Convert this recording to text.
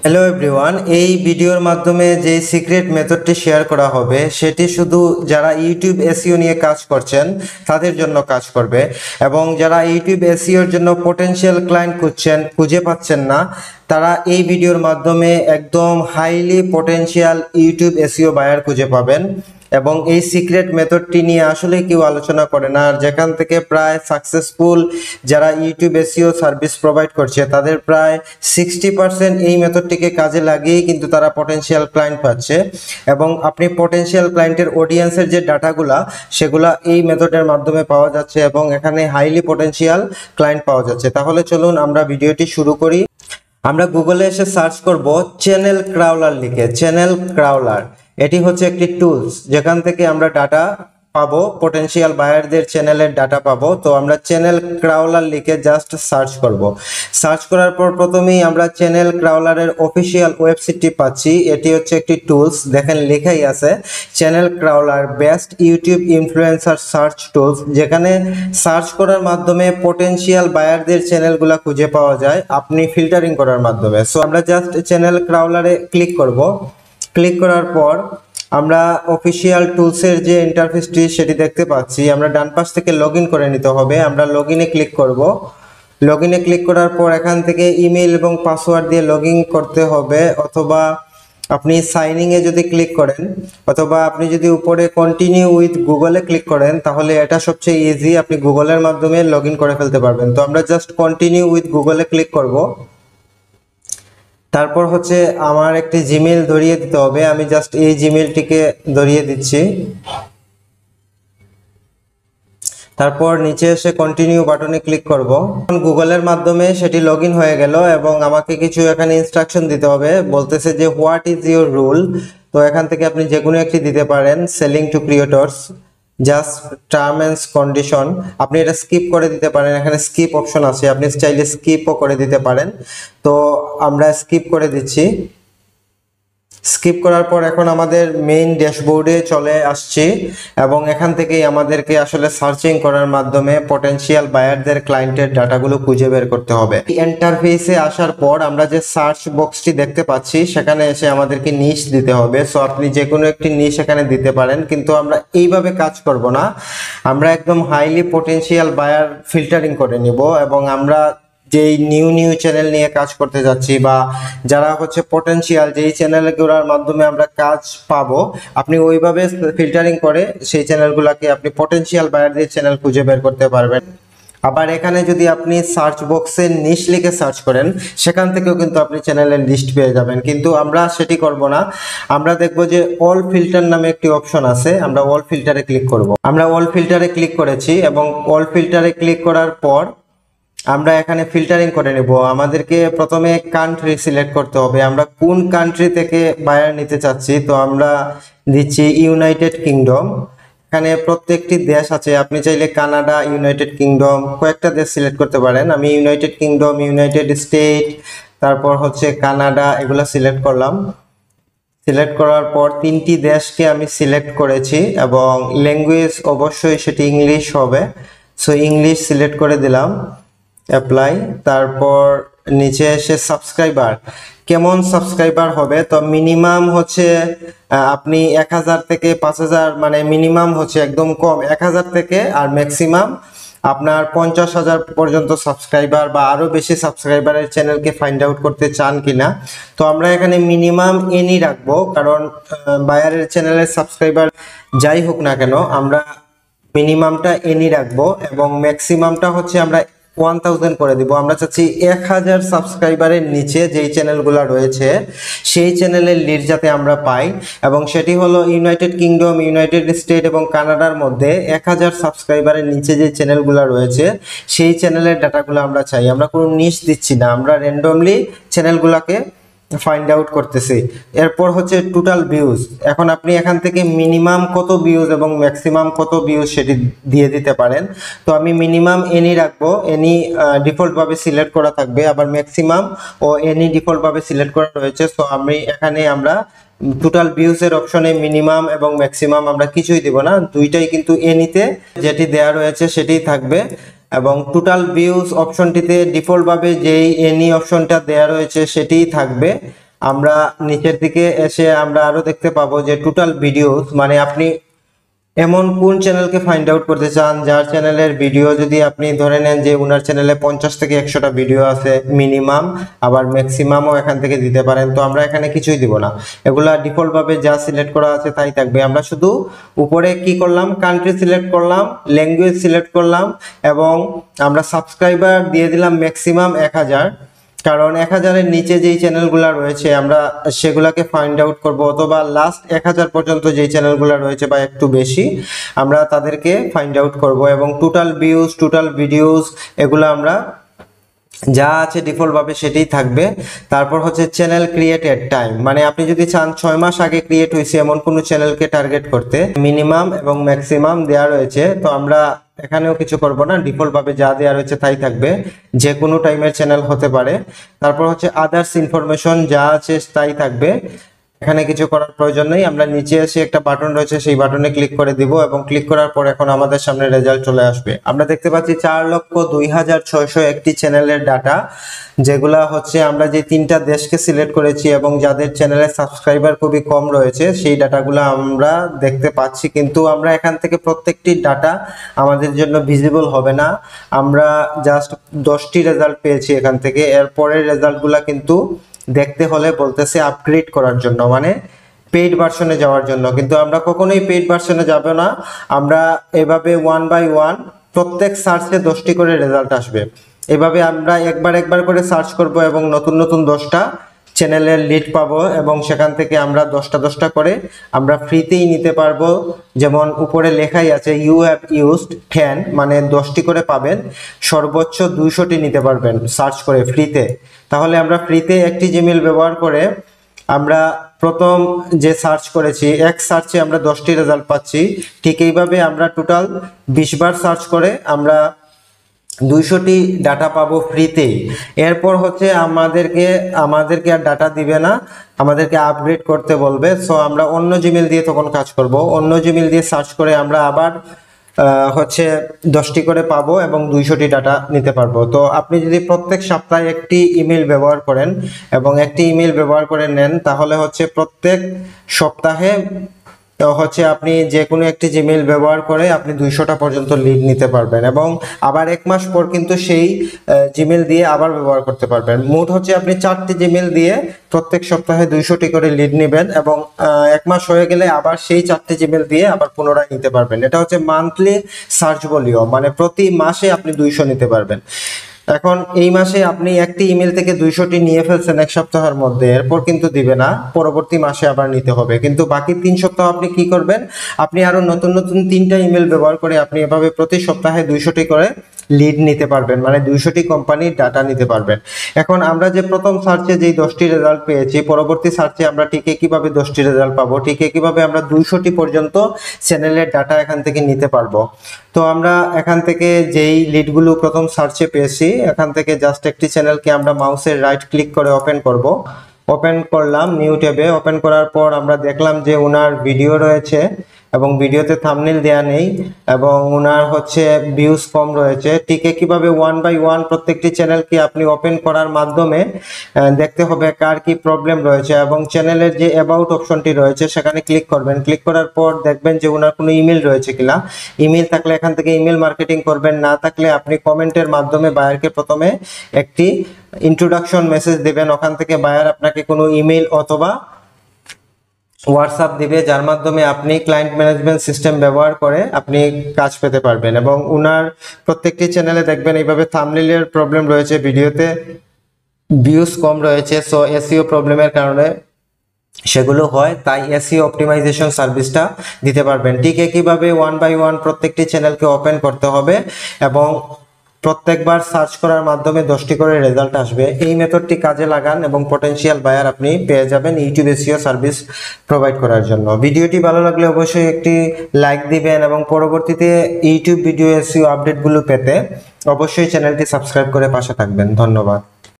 Hello everyone, এই ভিডিওর মাধ্যমে যে সিক্রেট মেথডটি শেয়ার করা হবে সেটি শুধু যারা ইউটিউব এসইও নিয়ে কাজ করছেন তাদের জন্য কাজ করবে, এবং যারা ইউটিউব এসইওর জন্য পটেনশিয়াল ক্লায়েন্ট খুঁজে পাচ্ছেন না, তারা এই ভিডিওর মাধ্যমে একদম highly potential YouTube SEO buyer খুঁজে পাবেন। এবং এই সিক্রেট মেথডটি নিয়ে আসলে কেউ আলোচনা করে না, আর যেখান থেকে প্রায় সাকসেসফুল যারা ইউটিউব এসইও সার্ভিস প্রোভাইড করছে তাদের প্রায় 60% এই মেথডটিকে কাজে লাগিয়েই কিন্তু তারা পটেনশিয়াল ক্লায়েন্ট পাচ্ছে। এবং আপনি পটেনশিয়াল ক্লায়েন্টের অডিয়েন্সের যে ডাটাগুলা সেগুলা এই মেথডের মাধ্যমে পাওয়া যাচ্ছে, এবং এখানে হাইলি পটেনশিয়াল ক্লায়েন্ট পাওয়া যাচ্ছে। তাহলে চলুন আমরা ভিডিওটি শুরু করি। আমরা গুগলে এসে সার্চ করব চ্যানেল ক্রাউলার লিখে। চ্যানেল ক্রাউলার এটি হচ্ছে একটি টুলস যেখান থেকে আমরা ডাটা পাবো, পটেনশিয়াল বায়ারদের চ্যানেলের ডাটা পাবো। তো আমরা চ্যানেল ক্রাউলার লিখে জাস্ট সার্চ করব। সার্চ করার পর প্রথমেই আমরা চ্যানেল ক্রাউলারের অফিসিয়াল ওয়েবসাইটটি পাচ্ছি। এটি হচ্ছে একটি টুলস, দেখেন লেখাই আছে channel crawler best YouTube influencer search tools, যেখানে সার্চ করার মাধ্যমে পটেনশিয়াল বায়ারদের চ্যানেলগুলো খুঁজে পাওয়া যায় আপনি ফিল্টারিং করার মাধ্যমে। সো আমরা জাস্ট চ্যানেল ক্রাউলারে ক্লিক করব। ক্লিক করার পর আমরা অফিসিয়াল টুলসের যে ইন্টারফেসটি সেটি দেখতে পাচ্ছি। আমরা ডান পাশ থেকে লগ ইন করে নিতে হবে। আমরা লগ ইনে ক্লিক করব। লগ ইনে ক্লিক করার পর এখান থেকে ইমেল এবং পাসওয়ার্ড দিয়ে লগ ইন করতে হবে, অথবা আপনি সাইন ইনে যদি ক্লিক করেন, অথবা আপনি যদি উপরে কন্টিনিউ উইথ গুগলে ক্লিক করেন, তাহলে এটা সবচেয়ে ইজি, আপনি গুগলের মাধ্যমে লগ ইন করে ফেলতে পারবেন। তো আমরা জাস্ট কন্টিনিউ উইথ গুগলে ক্লিক করব। তারপর হচ্ছে আমার একটি জিমেল ধরিয়ে দিতে হবে। আমি জাস্ট এই জিমেলটিকে ধরিয়ে দিচ্ছি। তারপর নিচে এসে কন্টিনিউ বাটনে ক্লিক করব। গুগলের মাধ্যমে সেটি লগ ইন হয়ে গেল, এবং আমাকে কিছু এখানে ইনস্ট্রাকশন দিতে হবে। বলতেছে যে হোয়াট ইজ ইউর রুল। তো এখান থেকে আপনি যে কোনো একটি দিতে পারেন। Selling to creators, just term and condition, আপনি এটা স্কিপ করে দিতে পারেন। এখানে স্কিপ অপশন আছে, আপনি চাইলে স্কিপও করে দিতে পারেন। তো আমরা স্কিপ করে দিচ্ছি। স্কিপ করার পর এখন আমাদের মেইন ড্যাশবোর্ডে চলে আসছি, এবং এখান থেকেই আমাদেরকে আসলে সার্চিং করার মাধ্যমে পটেনশিয়াল বায়ারদের ক্লায়েন্টের ডাটাগুলো খুঁজে বের করতে হবে। ইন্টারফেসে আসার পর আমরা যে সার্চ বক্সটি দেখতে পাচ্ছি সেখানে এসে আমাদেরকে নিশ দিতে হবে। সো আপনি যে কোনো একটি নিশ এখানে দিতে পারেন, কিন্তু আমরা এইভাবে কাজ করব না। আমরা একদম হাইলি পটেনশিয়াল বায়ার ফিল্টারিং করে নিব, এবং আমরা যেই নিউ চ্যানেল নিয়ে কাজ করতে যাচ্ছি, বা যারা হচ্ছে পটেনশিয়াল যেই চ্যানেলগুলোর মাধ্যমে আমরা কাজ পাবো, আপনি ওইভাবে ফিল্টারিং করে সেই চ্যানেলগুলোকে আপনি পটেনশিয়াল বায়ারদের চ্যানেল খুঁজে বের করতে পারবেন। আবার এখানে যদি আপনি সার্চ বক্সে নিশ লিখে সার্চ করেন, সেখান থেকেও কিন্তু আপনি চ্যানেলের লিস্ট পেয়ে যাবেন, কিন্তু আমরা সেটি করব না। আমরা দেখব যে অল ফিল্টার নামে একটি অপশন আছে, আমরা অল ফিল্টারে ক্লিক করব। আমরা অল ফিল্টারে ক্লিক করেছি, এবং অল ফিল্টারে ক্লিক করার পর আমরা এখানে ফিল্টারিং করে নেব। আমাদেরকে প্রথমে কান্ট্রি সিলেক্ট করতে হবে, আমরা কোন কান্ট্রি থেকে বায়ার নিতে চাচ্ছি। তো আমরা দিচ্ছি ইউনাইটেড কিংডম। এখানে প্রত্যেকটি দেশ আছে, আপনি চাইলে কানাডা, ইউনাইটেড কিংডম, কয়েকটা দেশ সিলেক্ট করতে পারেন। আমি ইউনাইটেড কিংডম, ইউনাইটেড স্টেট, তারপর হচ্ছে কানাডা, এগুলো সিলেক্ট করলাম। সিলেক্ট করার পর তিনটি দেশকে আমি সিলেক্ট করেছি, এবং ল্যাঙ্গুয়েজ অবশ্যই সেটি ইংলিশ হবে। সো ইংলিশ সিলেক্ট করে দিলাম, অ্যাপ্লাই। তারপর নিচে এসে সাবস্ক্রাইবার, কেমন সাবস্ক্রাইবার হবে। তো মিনিমাম হচ্ছে আপনি 1000 থেকে 5000, মানে মিনিমাম হচ্ছে একদম কম 1000 থেকে, আর ম্যাক্সিমাম আপনার 50,000 পর্যন্ত সাবস্ক্রাইবার বা আরো বেশি সাবস্ক্রাইবারের চ্যানেলকে ফাইন্ড আউট করতে চান কিনা। তো আমরা এখানে মিনিমাম এনই রাখবো, কারণ বায়ারের চ্যানেলের সাবস্ক্রাইবার যাই হোক না কেন আমরা মিনিমামটা এনই রাখবো, এবং ম্যাক্সিমামটা হচ্ছে আমরা 1000 করে দিব। আমরা চাচ্ছি 1000 সাবস্ক্রাইবারের নিচে যেই চ্যানেলগুলো রয়েছে সেই চ্যানেলের লিড যাতে আমরা পাই, এবং সেটি হলো ইউনাইটেড কিংডম, ইউনাইটেড স্টেট এবং কানাডার মধ্যে 1000 সাবস্ক্রাইবারের নিচে যে চ্যানেলগুলো রয়েছে সেই চ্যানেলের ডাটাগুলো আমরা চাই। আমরা কোনো নিশ দিচ্ছি না, আমরা র্যান্ডমলি চ্যানেলগুলোকে ফাইন্ড আউট করতেছি। এরপর হচ্ছে টোটাল ভিউজ। এখন আপনি এখান থেকে মিনিমাম কত ভিউজ এবং ম্যাক্সিমাম কত ভিউজ সেটি দিয়ে দিতে পারেন। তো আমি মিনিমাম এনি রাখবো, এনি ডিফল্ট ভাবে সিলেক্ট করা থাকবে, আবার ম্যাক্সিমাম ও এনি ডিফল্ট ভাবে সিলেক্ট করা রয়েছে। তো আমি এখানে আমরা টোটাল ভিউজ এর অপশনে মিনিমাম এবং ম্যাক্সিমাম আমরা কিছুই দিব না, দুইটাই কিন্তু এনিতে যেটি দেয়া রয়েছে সেটিই থাকবে। এবং টোটাল ভিউজ অপশনটিতে ডিফল্ট ভাবে যেই এনি অপশনটা দেয়া রয়েছে সেটিই থাকবে, আমরা নিচের দিকে এসে আমরা আরো দেখতে পাবো যে টোটাল ভিডিওস, মানে আপনি এমন কোন চ্যানেলকে ফাইন্ড আউট করতে চান যার চ্যানেলের ভিডিও যদি আপনি ধরে নেন যে ওনার চ্যানেলে 50 থেকে 100টা ভিডিও আছে মিনিমাম, আবার ম্যাক্সিমামও এখান থেকে দিতে পারেন। তো আমরা এখানে কিছুই দিব না, এগুলা ডিফল্ট ভাবে যা সিলেক্ট করা আছে তাই থাকবে। আমরা শুধু উপরে কি করলাম, কান্ট্রি সিলেক্ট করলাম, ল্যাঙ্গুয়েজ সিলেক্ট করলাম এবং আমরা সাবস্ক্রাইবার দিয়ে দিলাম ম্যাক্সিমাম 1000, কারণ 1000-এর নিচে যেই চ্যানেলগুলো রয়েছে আমরা সেগুলাকে ফাইন্ড আউট করব, অথবা লাস্ট 1000 পর্যন্ত যেই চ্যানেলগুলো রয়েছে বা একটু বেশি আমরা তাদেরকে ফাইন্ড আউট করব। এবং টোটাল ভিউজ, টোটাল ভিডিওস এগুলো আমরা যা আছে ডিফল্ট ভাবে সেটাই থাকবে। তারপর হচ্ছে চ্যানেল ক্রিয়েটেড টাইম, মানে আপনি যদি চান 6 মাস আগে ক্রিয়েট হয়েছে এমন কোনো চ্যানেলকে টার্গেট করতে, মিনিমাম এবং ম্যাক্সিমাম দেওয়া রয়েছে। তো আমরা এখানেও কিছু করব না, ডিফল্ট ভাবে যা দেওয়া রয়েছে তাই থাকবে, যে কোনো টাইমের চ্যানেল হতে পারে। তারপর হচ্ছে আদার্স ইনফরমেশন যা আছে তাই থাকবে, এখানে কিছু করার প্রয়োজন নেই। আমরা নিচে এসে একটা বাটন রয়েছে সেই বাটনে ক্লিক করে দিব এবং ক্লিক করার পর এখন আমাদের সামনে রেজাল্ট চলে আসবে। আমরা দেখতে পাচ্ছি 4,02,601টি চ্যানেলের ডাটা, যেগুলা হচ্ছে আমরা যে 3টা দেশকে সিলেক্ট করেছি এবং যাদের চ্যানেলে সাবস্ক্রাইবার খুবই কম রয়েছে সেই ডাটাগুলো আমরা দেখতে পাচ্ছি। কিন্তু আমরা এখান থেকে প্রত্যেকটি ডাটা আমাদের জন্য ভিজিবল হবে না, আমরা জাস্ট 10টি রেজাল্ট পেয়েছি এখান থেকে। এরপরের রেজাল্টগুলো কিন্তু দেখতে হলে বলতেছে আপগ্রেড করার জন্য, মানে পেইড ভার্সনে যাওয়ার জন্য। কিন্তু আমরা কখনোই পেইড ভার্সনে যাব না, আমরা এভাবে 1 বাই 1 প্রত্যেক সার্চে 10টি করে রেজাল্ট আসবে। এভাবে আমরা একবার করে সার্চ করব এবং নতুন নতুন 10টা চ্যানেলের লিড পাবো এবং সেখান থেকে আমরা 10টা করে আমরা ফ্রিতেই নিতে পারবো। যেমন উপরে লেখাই আছে ইউ হ্যাভ ইউজড 10, মানে 10টি করে পাবেন, সর্বোচ্চ 200টি নিতে পারবেন সার্চ করে ফ্রিতে। তাহলে আমরা ফ্রিতে একটি জিমেইল ব্যবহার করে আমরা প্রথম যে সার্চ করেছি এক সার্চে আমরা 10টি রেজাল্ট পাচ্ছি, ঠিক এইভাবে আমরা টোটাল 20 বার সার্চ করে আমরা 200টি ডাটা পাবো ফ্রিতেই। এরপর হচ্ছে আমাদেরকে আর ডাটা দিবে না, আমাদেরকে আপগ্রেড করতে বলবে। সো আমরা অন্য জিমেইল দিয়ে তখন কাজ করব, অন্য জিমেইল দিয়ে সার্চ করে আমরা আবার হচ্ছে 10টি করে পাবো এবং 200টি ডাটা নিতে পারবো। তো আপনি যদি প্রত্যেক সপ্তাহে একটি ইমেল ব্যবহার করেন এবং একটি ইমেল ব্যবহার করে নেন, তাহলে হচ্ছে প্রত্যেক সপ্তাহে হচ্ছে আপনি যে কোনো একটি জিমেইল ব্যবহার করে আপনি 200টা পর্যন্ত লিড নিতে পারবেন এবং আবার 1 মাস পর কিন্তু সেই জিমেইল দিয়ে আবার ব্যবহার করতে পারবেন। মোট হচ্ছে আপনি 4টি জিমেইল দিয়ে প্রত্যেক সপ্তাহে 200টি করে লিড নেবেন এবং 1 মাস হয়ে গেলে আবার সেই 4টি জিমেইল দিয়ে আবার পুনরায় নিতে পারবেন। এটা হচ্ছে মান্থলি সার্চ ভলিউম, মানে প্রতি মাসে আপনি 200 নিতে পারবেন। এখন এই মাসে আপনি একটি ইমেল থেকে 200টি নিয়ে ফেলছেন এক সপ্তাহের মধ্যে, এরপর কিন্তু দিবে না, পরবর্তী মাসে আবার নিতে হবে। কিন্তু বাকি 3 সপ্তাহ আপনি কি করবেন, আপনি আরো নতুন 3টা ইমেল ব্যবহার করে আপনি এভাবে প্রতি সপ্তাহে 200টি করে লিড নিতে পারবেন, মানে 200টি কোম্পানির ডাটা নিতে পারবেন। এখন আমরা যে প্রথম সার্চে যেই 10টি রেজাল্ট পেয়েছি, পরবর্তী সার্চে আমরা ঠিক কিভাবে 10টি রেজাল্ট পাবো, ঠিক কিভাবে আমরা 200টি পর্যন্ত চ্যানেলের ডাটা এখান থেকে নিতে পারবো। তো আমরা এখান থেকে যেই লিডগুলো প্রথম সার্চে পেয়েছি, এখান থেকে জাস্ট একটি চ্যানেলকে আমরা মাউসের রাইট ক্লিক করে ওপেন করব। ওপেন করলাম নিউ ট্যাবে। ওপেন করার পর আমরা দেখলাম যে ওনার ভিডিও রয়েছে এবং ভিডিওতে থাম্বনেল দেয়া নেই এবং ওনার হচ্ছে ভিউজ কম রয়েছে। ঠিক কিভাবে 1 বাই 1 প্রত্যেকটি চ্যানেলকে আপনি ওপেন করার মাধ্যমে দেখতে হবে কার কি প্রবলেম রয়েছে এবং চ্যানেলের যে অ্যাবাউট অপশনটি রয়েছে সেখানে ক্লিক করবেন। ক্লিক করার পর দেখবেন যে ওনার কোনো ইমেল রয়েছে কিনা। ইমেল থাকলে এখান থেকে ইমেল মার্কেটিং করবেন, না থাকলে আপনি কমেন্টের মাধ্যমে বায়ারকে প্রথমে একটি ইন্ট্রোডাকশন মেসেজ দেবেন। ওখান থেকে বায়ার আপনাকে কোনো ইমেল অথবা হোয়াটসঅ্যাপ দিবে, যার মাধ্যমে আপনি ক্লায়েন্ট ম্যানেজমেন্ট সিস্টেম ব্যবহার করে আপনি কাজ পেতে পারবেন। এবং উনার প্রত্যেকটি চ্যানেলে দেখবেন এইভাবে থাম্বনেইলের প্রবলেম রয়েছে, ভিডিওতে ভিউজ কম রয়েছে। সো এসইও প্রবলেমের কারণে সেগুলো হয়, তাই এসইও অপটিমাইজেশন সার্ভিসটা দিতে পারবেন। ঠিক একইভাবে 1 বাই 1 প্রত্যেকটি চ্যানেলকে ওপেন করতে হবে এবং প্রত্যেকবার সার্চ করার মাধ্যমে 10টি করে রেজাল্ট আসবে। এই মেথডটি কাজে লাগান এবং পটেনশিয়াল বায়ার আপনি পেয়ে যাবেন ইউটিউব এসইও সার্ভিস প্রোভাইড করার জন্য। ভিডিওটি ভালো লাগলে অবশ্যই একটি লাইক দিবেন এবং পরবর্তীতে ইউটিউব ভিডিও এসইও আপডেটগুলো পেতে অবশ্যই চ্যানেলটি সাবস্ক্রাইব করে পাশে থাকবেন। ধন্যবাদ।